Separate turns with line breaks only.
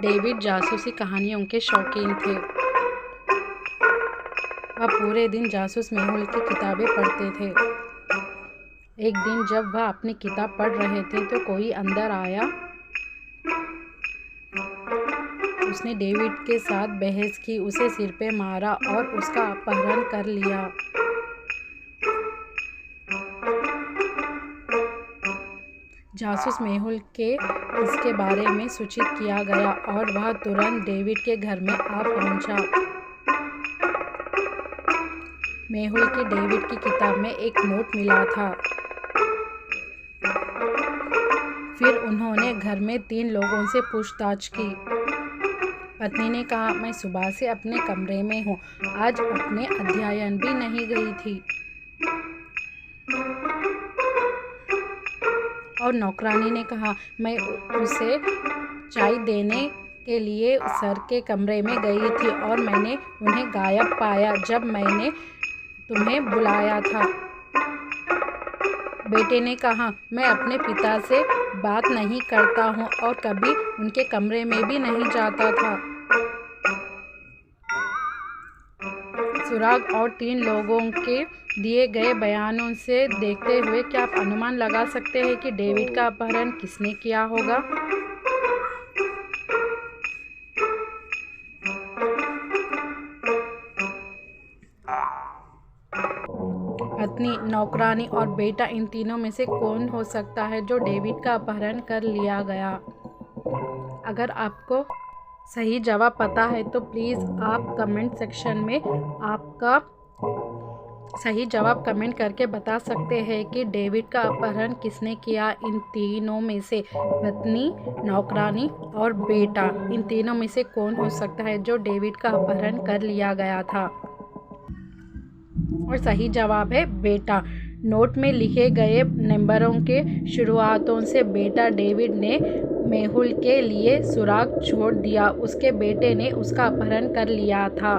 David जासूसी कहानियों के शौकीन थे। वह पूरे दिन जासूस मेहुल की किताबें पढ़ते थे। एक दिन जब वह अपनी किताब पढ़ रहे थे तो कोई अंदर आया। उसने डेविड के साथ बहस की, उसे सिर पे मारा और उसका अपहरण कर लिया। जासूस मेहुल के इसके बारे में सूचित किया गया और वह तुरंत डेविड के घर में आ पहुंचा। मेहुल की डेविड की किताब में एक नोट मिला था। फिर उन्होंने घर में 3 लोगों से पूछताछ की। पत्नी ने कहा, मैं सुबह से अपने कमरे में हूँ, आज अपने अध्ययन भी नहीं गई थी। और नौकरानी ने कहा, मैं उसे चाय देने के लिए सर के कमरे में गई थी और मैंने उन्हें गायब पाया जब मैंने तुम्हें बुलाया था। बेटे ने कहा, मैं अपने पिता से बात नहीं करता हूँ और कभी उनके कमरे में भी नहीं जाता था। सुराग और 3 लोगों के दिए गए बयानों से देखते हुए क्या आप अनुमान लगा सकते हैं कि डेविड का अपहरण किसने किया होगा? पत्नी, नौकरानी और बेटा, इन तीनों में से कौन हो सकता है जो डेविड का अपहरण कर लिया गया? अगर आपको सही जवाब पता है तो प्लीज़ आप कमेंट सेक्शन में आपका सही जवाब कमेंट करके बता सकते हैं कि डेविड का अपहरण किसने किया। इन तीनों में से पत्नी, नौकरानी और बेटा, इन तीनों में से कौन हो सकता है जो डेविड का अपहरण कर लिया गया था? और सही जवाब है बेटा। नोट में लिखे गए नंबरों के शुरुआतों से बेटा डेविड ने मेहुल के लिए सुराग छोड़ दिया। उसके बेटे ने उसका अपहरण कर लिया था।